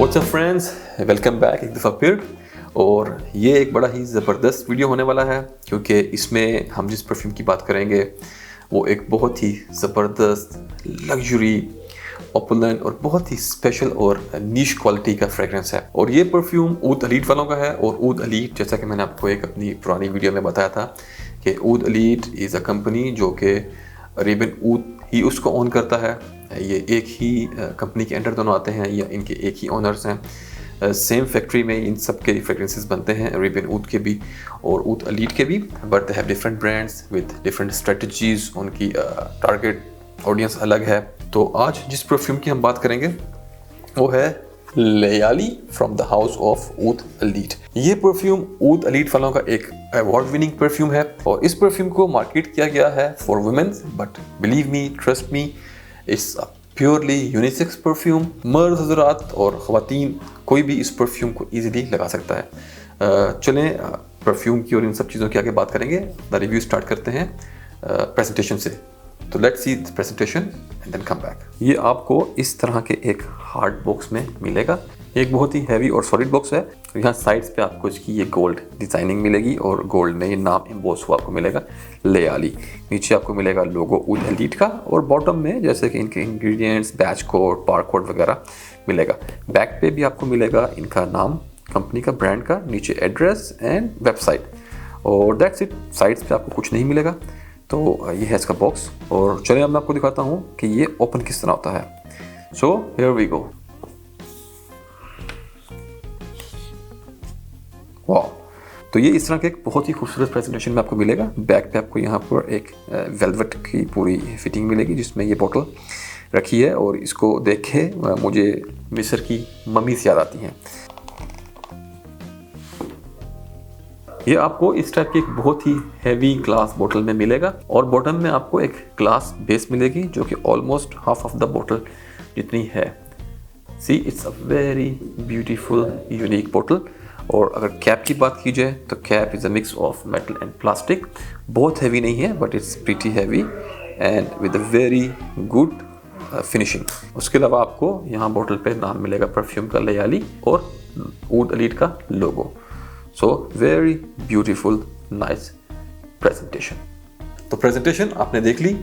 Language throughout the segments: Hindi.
What's up friends, welcome back एक दफ़ा फिर। और ये एक बड़ा ही ज़बरदस्त वीडियो होने वाला है क्योंकि इसमें हम जिस परफ्यूम की बात करेंगे वो एक बहुत ही ज़बरदस्त लग्जरी ओपुलेंट और बहुत ही स्पेशल और नीश क्वालिटी का फ्रेगरेंस है। और ये परफ्यूम ऊद एलीट वालों का है। और ऊद एलीट, जैसा कि मैंने आपको एक अपनी पुरानी वीडियो में बताया था कि ऊद एलीट इज़ अ कंपनी जो कि अरेबियन ऊद ही उसको ओन करता है। ये एक ही कंपनी के अंडर दोनों आते हैं या इनके एक ही ओनर्स हैं। सेम फैक्ट्री में इन सब के फ्रेगरेंसेस बनते हैं, अरेबियन ऊद के भी और ऊद एलीट के भी, but they have different brands with different strategies. उनकी टारगेट ऑडियंस अलग है। तो आज जिस परफ्यूम की हम बात करेंगे वो है Layali from the house of Oud Elite. ये परफ्यूम ऊद एलीट वालों का एक अवार्ड विनिंग परफ्यूम है और इस परफ्यूम को मार्केट किया गया है for womens, but believe me, trust me, it's a purely unisex perfume. मर्द हजरात और ख़वातीन कोई भी इस परफ्यूम को ईजिली लगा सकता है। चलें परफ्यूम की और इन सब चीज़ों की आगे बात करेंगे। द रिव्यू स्टार्ट करते हैं प्रेजेंटेशन से। तो let's see the presentation and then come back. ये आपको इस तरह के एक हार्ड बॉक्स में मिलेगा। एक बहुत ही हैवी और सॉलिड बॉक्स है। यहाँ साइड्स पे आपको इसकी ये गोल्ड डिजाइनिंग मिलेगी और गोल्ड में ये नाम एम्बोस हुआ आपको मिलेगा लयाली। नीचे आपको मिलेगा लोगो ऊद एलीट का और बॉटम में जैसे कि इनके ingredients, batch code, bar code वगैरह मिलेगा। बैक पे भी आपको मिलेगा इनका नाम, कंपनी का, ब्रांड का, नीचे एड्रेस एंड वेबसाइट और दैट्स इट। साइड्स पे आपको कुछ नहीं मिलेगा। तो ये है इसका बॉक्स और चलिए अब मैं आपको दिखाता हूँ कि ये ओपन किस तरह होता है। So here we go. वाह, तो ये इस तरह के एक बहुत ही खूबसूरत प्रेजेंटेशन में आपको मिलेगा। बैक पे आपको यहाँ पर एक वेलवेट की पूरी फिटिंग मिलेगी जिसमें ये बोतल रखी है और इसको देख के मुझे मिस्र की मम्मी से याद आती हैं। ये आपको इस टाइप की एक बहुत ही हैवी ग्लास बोतल में मिलेगा और बॉटम में आपको एक ग्लास बेस मिलेगी जो कि ऑलमोस्ट हाफ ऑफ द बोतल जितनी है। See, it's a very beautiful unique बोतल। और अगर कैप की बात की जाए तो cap is a mix of metal and plastic. बहुत हैवी नहीं है but it's pretty heavy and with a very good finishing. उसके अलावा आपको यहाँ बोतल पे नाम मिलेगा परफ्यूम का, लयाली, और ऊद एलीट का logo. So very beautiful, nice presentation. तो प्रेजेंटेशन आपने देख ली,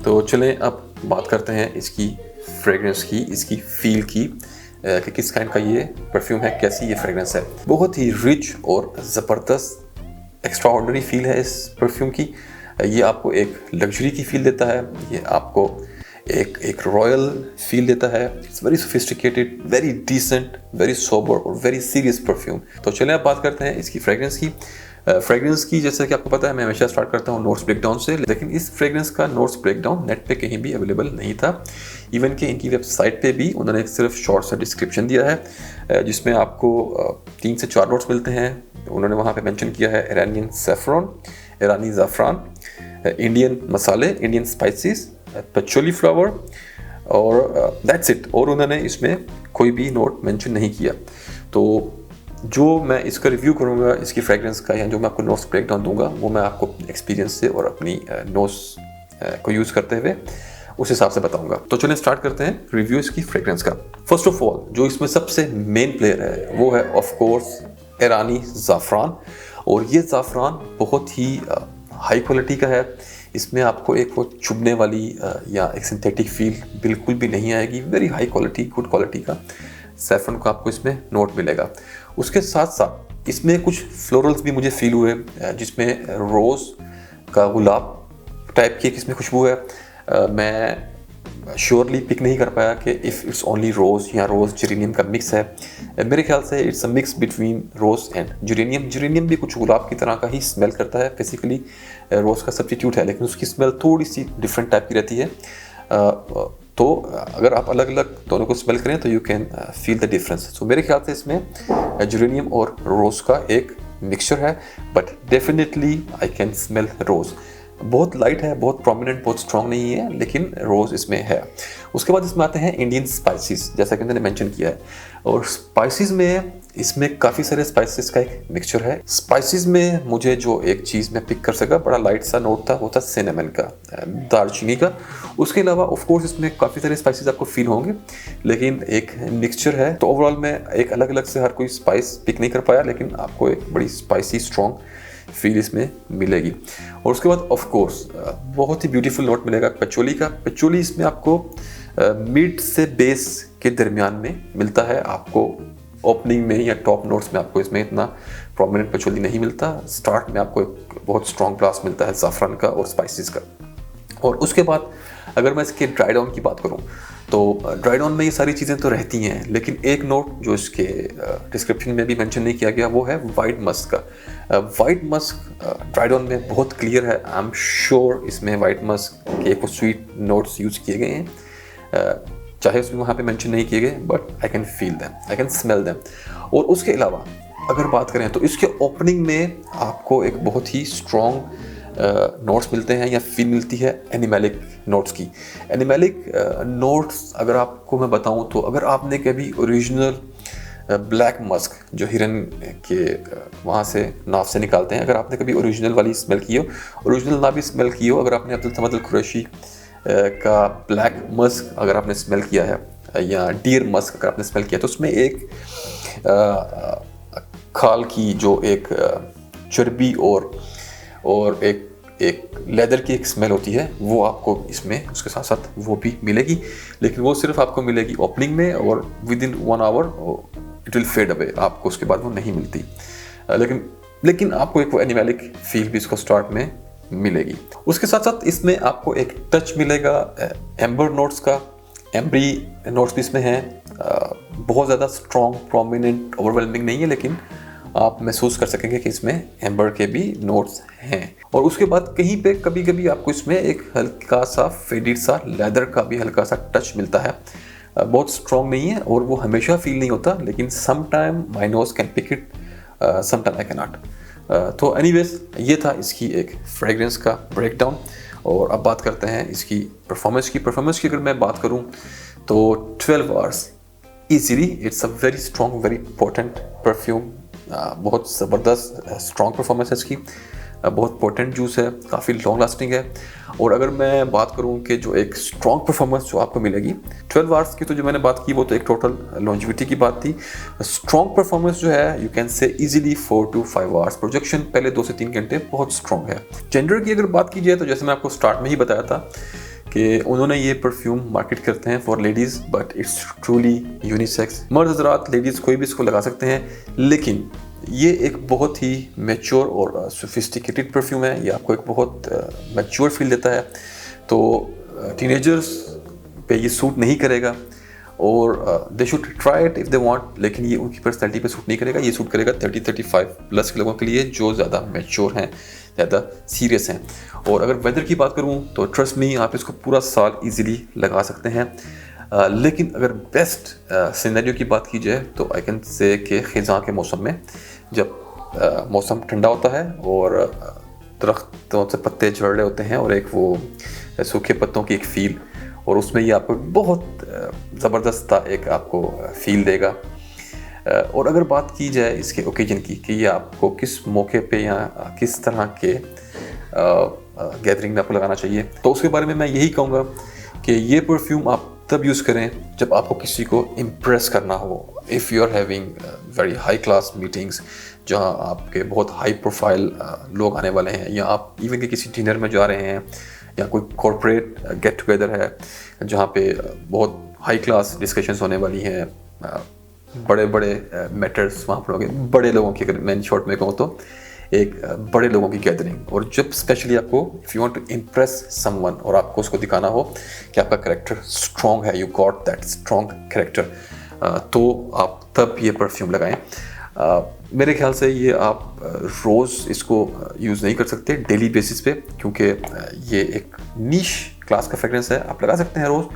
तो चलें अब बात करते हैं इसकी फ्रेग्रेंस की, इसकी फील की कि किस काइंड का ये परफ्यूम है, कैसी ये फ्रेग्रेंस है। बहुत ही रिच और ज़बरदस्त एक्स्ट्राऑर्डिनरी फील है इस परफ्यूम की। ये आपको एक लग्जरी की फील देता है, ये आपको एक रॉयल फील देता है। It's very sophisticated, very decent, very sober और वेरी सीरियस परफ्यूम। तो चलिए अब बात करते हैं इसकी फ्रेग्रेंस की। फ्रेग्रेंस की जैसे कि आपको पता है मैं हमेशा स्टार्ट करता हूँ नोट्स ब्रेकडाउन से, लेकिन इस फ्रेग्रेंस का नोट्स ब्रेकडाउन नेट पे कहीं भी अवेलेबल नहीं था। इवन कि इनकी वेबसाइट पे भी उन्होंने सिर्फ शॉर्ट सा डिस्क्रिप्शन दिया है जिसमें आपको 3 से 4 नोट्स मिलते हैं। उन्होंने वहाँ पे मेंशन किया है इरानियन सैफरन, ईरानी ज़ाफ़रान, इंडियन मसाले, इंडियन स्पाइसेस, पचोली फ्लावर और दैट्स इट। और उन्होंने इसमें कोई भी नोट मेंशन नहीं किया। तो जो मैं इसका रिव्यू करूँगा इसकी फ्रेग्रेंस का, या जो मैं आपको नोट्स ब्रेकडाउन दूंगा, वो मैं आपको एक्सपीरियंस से और अपनी नोट्स को यूज़ करते हुए उस हिसाब से बताऊंगा। तो चलिए स्टार्ट करते हैं रिव्यू इसकी फ्रेग्रेंस का। फर्स्ट ऑफ ऑल जो इसमें सबसे मेन प्लेयर है वो है ऑफ कोर्स ईरानी ज़ाफ़रान। और ये ज़ाफ़रान बहुत ही हाई क्वालिटी का है। इसमें आपको एक वो चुभने वाली या एक सिंथेटिक फील बिल्कुल भी नहीं आएगी। Very high quality, good quality का सैफरन का आपको इसमें नोट मिलेगा। उसके साथ साथ इसमें कुछ फ्लोरल्स भी मुझे फील हुए, जिसमें रोज़ का गुलाब टाइप की इसमें खुशबू है। मैं श्योरली पिक नहीं कर पाया कि इफ़ इट्स ओनली रोज़ या रोज़ जेरेनियम का मिक्स है। मेरे ख्याल से it's a mix between rose and geranium. Geranium भी कुछ गुलाब की तरह का ही स्मेल करता है, बेसिकली रोज़ का सब्स्टिट्यूट है, लेकिन उसकी स्मेल थोड़ी सी डिफरेंट टाइप की रहती है। तो अगर आप अलग अलग दोनों को स्मेल करें तो you can feel the difference. So मेरे ख्याल से इसमें जेरेनियम और रोज़ का एक मिक्सचर है, but definitely I can smell rose. बहुत लाइट है, बहुत प्रोमिनेंट, बहुत स्ट्रॉन्ग नहीं है, लेकिन रोज़ इसमें है। उसके बाद इसमें आते हैं इंडियन स्पाइसेस, जैसा कि मैंने मेंशन किया है। और स्पाइसेस में इसमें काफ़ी सारे स्पाइसेस का एक मिक्सचर है। स्पाइसेस में मुझे जो एक चीज़ मैं पिक कर सका, बड़ा लाइट सा नोट था, वो था सिनेमन का, दालचीनी का। उसके अलावा ऑफ कोर्स इसमें काफ़ी सारे स्पाइसेस आपको फील होंगे, लेकिन एक मिक्सचर है। तो ओवरऑल मैं एक अलग अलग से हर कोई स्पाइस पिक नहीं कर पाया, लेकिन आपको एक बड़ी स्पाइसी स्ट्रॉन्ग फील इसमें मिलेगी। और उसके बाद ऑफ कोर्स बहुत ही ब्यूटीफुल नोट मिलेगा पचोली का। पचोली इसमें आपको मिड से बेस के दरमियान में मिलता है। आपको ओपनिंग में या टॉप नोट्स में आपको इसमें इतना प्रोमिनेंट पचोली नहीं मिलता। स्टार्ट में आपको एक बहुत स्ट्रॉन्ग ब्लास्ट मिलता है ज़ाफ़रान का और स्पाइसेस का। और उसके बाद अगर मैं इसके ड्राई डाउन की बात करूं, तो ड्राई डाउन में ये सारी चीज़ें तो रहती हैं, लेकिन एक नोट जो इसके डिस्क्रिप्शन में भी मेंशन नहीं किया गया, वो है वाइट मस्क का। वाइट मस्क ड्राई डाउन में बहुत क्लियर है। आई एम श्योर इसमें वाइट मस्क के कुछ स्वीट नोट्स यूज़ किए गए हैं, चाहे उसमें वहाँ पे मेंशन नहीं किए गए, but I can feel them, I can smell them. और उसके अलावा अगर बात करें तो इसके ओपनिंग में आपको एक बहुत ही स्ट्रॉन्ग नोट्स मिलते हैं या फील मिलती है एनिमेलिक नोट्स की। एनिमेलिक नोट्स अगर आपको मैं बताऊं, तो अगर आपने कभी ओरिजिनल ब्लैक मस्क जो हिरन के वहाँ से नाव से निकालते हैं, अगर आपने कभी ओरिजिनल वाली स्मेल की हो, ओरिजिनल ना भी स्मेल की हो, अगर आपने अब्दुल समद अल कुरैशी का ब्लैक मस्क अगर आपने स्मेल किया है या डियर मस्क अगर आपने स्मेल किया, तो उसमें एक खाल की जो एक चर्बी और एक लेदर की एक स्मेल होती है, वो आपको इसमें उसके साथ साथ वो भी मिलेगी, लेकिन वो सिर्फ आपको मिलेगी ओपनिंग में, और within 1 hour it will fade away, आपको उसके बाद वो नहीं मिलती। लेकिन आपको एक वो एनिमेलिक फील भी इसको स्टार्ट में मिलेगी। उसके साथ साथ इसमें आपको एक टच मिलेगा एम्बर नोट्स का। एम्बरी नोट्स भी इसमें हैं, बहुत ज़्यादा स्ट्रॉन्ग, प्रोमिनेंट, ओवरवेलमिंग नहीं है, लेकिन आप महसूस कर सकेंगे कि इसमें एम्बर के भी नोट्स हैं। और उसके बाद कहीं पे कभी कभी आपको इसमें एक हल्का सा फेडेड सा लेदर का भी हल्का सा टच मिलता है। बहुत स्ट्रॉन्ग नहीं है और वो हमेशा फील नहीं होता, लेकिन some time my nose can pick it, some time I can not. तो एनीवेज ये था इसकी एक फ्रेग्रेंस का ब्रेकडाउन। और अब बात करते हैं इसकी परफॉर्मेंस की अगर मैं बात करूं तो 12 hours easily, it's a very strong, very potent perfume. बहुत ज़बरदस्त स्ट्रॉन्ग परफॉर्मेंस है इसकी, बहुत पोटेंट जूस है, काफ़ी लॉन्ग लास्टिंग है। और अगर मैं बात करूं कि जो एक स्ट्रॉन्ग परफॉर्मेंस जो आपको मिलेगी 12 आवर्स की, तो जो मैंने बात की वो तो एक टोटल लॉन्जिविटी की बात थी। स्ट्रॉन्ग परफॉर्मेंस जो है you can say easily 4 to 5 hours. Projection पहले 2 से 3 घंटे बहुत स्ट्रॉन्ग है। जेंडर की अगर बात की जाए तो जैसे मैं आपको स्टार्ट में ही बताया था कि उन्होंने ये परफ्यूम मार्केट करते हैं for ladies, but it's truly unisex. मर्द हज़रात, लेडीज़ कोई भी इसको लगा सकते हैं, लेकिन ये एक बहुत ही मैच्योर और सोफिस्टिकेटेड परफ्यूम है। ये आपको एक बहुत मैच्योर फील देता है, तो टीनेजर्स पे ये सूट नहीं करेगा, और they should try it if they want, लेकिन ये उनकी पर्सनैलिटी पे सूट नहीं करेगा। ये सूट करेगा 30-35 प्लस के लोगों के लिए जो ज़्यादा मैच्योर हैं, ज़्यादा सीरियस हैं। और अगर वेदर की बात करूँ तो ट्रस्ट मी, आप इसको पूरा साल ईजिली लगा सकते हैं। लेकिन अगर बेस्ट सिनेरियो की बात की जाए तो आई कैन से कि ख़िज़ां के मौसम में, जब मौसम ठंडा होता है और दरख्तों से पत्ते झड़ रहे होते हैं और एक वो सूखे पत्तों की एक फील, और उसमें ये आपको बहुत ज़बरदस्त एक आपको फील देगा। और अगर बात की जाए इसके ओकेजन की कि ये आपको किस मौके पे या किस तरह के गैदरिंग में आपको लगाना चाहिए, तो उसके बारे में मैं यही कहूँगा कि ये परफ्यूम आप तब यूज़ करें जब आपको किसी को इम्प्रेस करना हो। If you are having very high class meetings जहाँ आपके बहुत हाई प्रोफाइल लोग आने वाले हैं, या आप इवन के किसी डिनर में जा रहे हैं, या कोई कॉर्पोरेट गेट टुगेदर है जहाँ पे बहुत हाई क्लास डिस्कशंस होने वाली हैं, बड़े बड़े मैटर्स वहाँ पर होंगे, बड़े लोगों की, अगर मैं शॉर्ट में कहूँ तो एक बड़े लोगों की गैदरिंग। और जब स्पेशली आपको if you want to impress someone और आपको उसको दिखाना हो कि आपका कैरेक्टर स्ट्रॉन्ग है, you got that strong character, तो आप तब ये परफ्यूम लगाएं। मेरे ख्याल से ये आप रोज़ इसको यूज़ नहीं कर सकते डेली बेसिस पे, क्योंकि ये एक नीश क्लास का फ्रेग्रेंस है। आप लगा सकते हैं रोज़,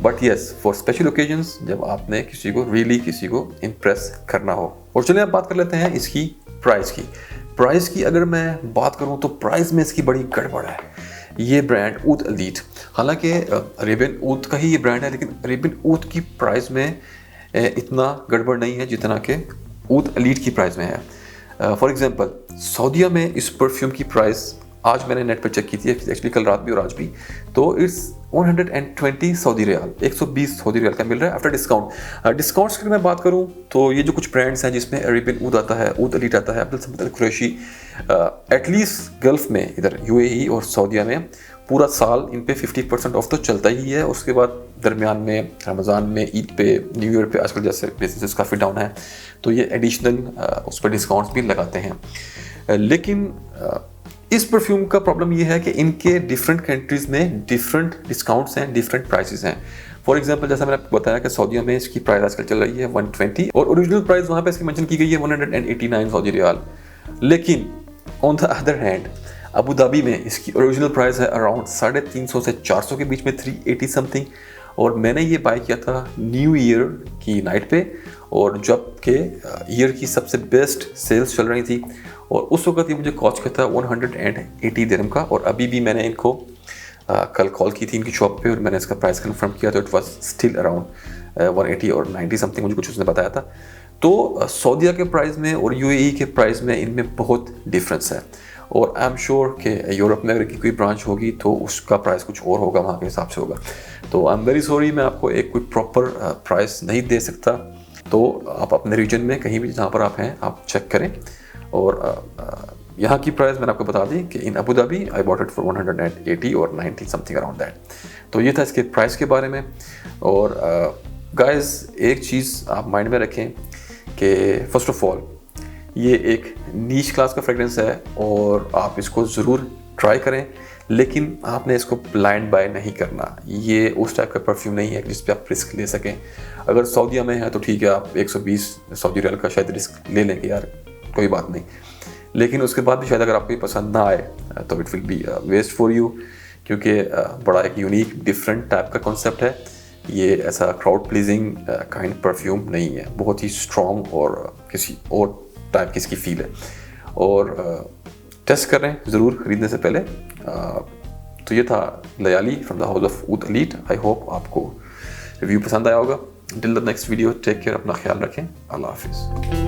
but yes for special occasions जब आपने किसी को किसी को इम्प्रेस करना हो। और चलिए अब बात कर लेते हैं इसकी प्राइस की। अगर मैं बात करूं तो प्राइस में इसकी बड़ी गड़बड़ है। ये ब्रांड ऊद एलीट, हालांकि अरेबियन ऊद का ही ये ब्रांड है, लेकिन अरेबियन ऊद की प्राइस में इतना गड़बड़ नहीं है जितना कि ऊद एलीट की प्राइस में है। फॉर एग्जांपल सऊदीया में इस परफ्यूम की प्राइस आज मैंने नेट पर चेक की थी एक्चुअली, कल रात भी और आज भी, तो it's 120 Saudi riyal, 120 Saudi riyal का मिल रहा है आफ्टर डिस्काउंट। डिस्काउंट्स की मैं बात करूं तो ये जो कुछ ब्रांड्स हैं जिसमें अरेबियन ऊद आता है, ऊद एलीट आता है, अब्दुल समद अल कुरैशी, एटलीस्ट गल्फ में इधर यूएई और सऊदीया में पूरा साल इन पे 50% ऑफ तो चलता ही है। उसके बाद दरमियान में रमज़ान में, ईद पे, न्यू ईयर पे आजकल जैसे बिजनेस काफ़ी डाउन है तो ये एडिशनल उस पर डिस्काउंट्स भी लगाते हैं। लेकिन इस परफ्यूम का प्रॉब्लम ये है कि इनके डिफरेंट कंट्रीज़ में डिफरेंट डिस्काउंट्स हैं, डिफरेंट प्राइसेस हैं। फॉर एग्जांपल जैसा मैंने आपको बताया कि सऊदीया में इसकी प्राइस आजकल चल रही है 120 और ओरिजिनल प्राइस वहाँ पे इसकी मेंशन की गई है 189 सऊदी रियाल। लेकिन on the other hand Abu Dhabi में इसकी ओरिजिनल प्राइस है अराउंड 350 से 400 के बीच में, 380 समथिंग। और मैंने ये बाय किया था न्यू ईयर की नाइट पे, और जब के ईयर की सबसे बेस्ट सेल्स चल रही थी, और उस वक्त ये मुझे कॉस्ट किया था 180 दिरहम का। और अभी भी मैंने इनको कल कॉल की थी इनकी शॉप पे और मैंने इसका प्राइस कंफर्म किया, तो इट वाज स्टिल अराउंड 180 और 90 समथिंग मुझे कुछ उसने बताया था। तो सऊदीया के प्राइस में और यूएई के प्राइस में इनमें बहुत डिफरेंस है, और आई एम श्योर कि यूरोप में अगर की कोई ब्रांच होगी तो उसका प्राइस कुछ और होगा, वहाँ के हिसाब से होगा। तो आई एम वेरी सॉरी, मैं आपको एक कोई प्रॉपर प्राइस नहीं दे सकता। तो आप अपने रीजन में कहीं भी जहाँ पर आप हैं आप चेक करें। और यहाँ की प्राइस मैंने आपको बता दी कि in Abu Dhabi I bought it for 180 और 90 समथिंग अराउंड दैट। तो ये था इसके प्राइस के बारे में। और गाइस एक चीज़ आप माइंड में रखें कि फर्स्ट ऑफ ऑल ये एक नीच क्लास का फ्रेगरेंस है और आप इसको ज़रूर ट्राई करें, लेकिन आपने इसको ब्लाइंड बाय नहीं करना। ये उस टाइप का परफ्यूम नहीं है जिस पे आप रिस्क ले सकें। अगर सऊदीया में है तो ठीक है, आप 120 सऊदी रियाल का शायद रिस्क ले लेंगे यार, कोई बात नहीं। लेकिन उसके बाद भी शायद अगर आपको ये पसंद ना आए तो it will be waste for you, क्योंकि बड़ा एक यूनिक डिफरेंट टाइप का कॉन्सेप्ट है। ये ऐसा क्राउड प्लीजिंग काइंड परफ्यूम नहीं है, बहुत ही स्ट्रॉन्ग और किसी और टाइप की इसकी फील है। और टेस्ट करें ज़रूर खरीदने से पहले। तो ये था Layali from the house of Oud Elite. I hope आपको रिव्यू पसंद आया होगा। Till the next video, take care, अपना ख्याल रखें, अल्लाह हाफिज़।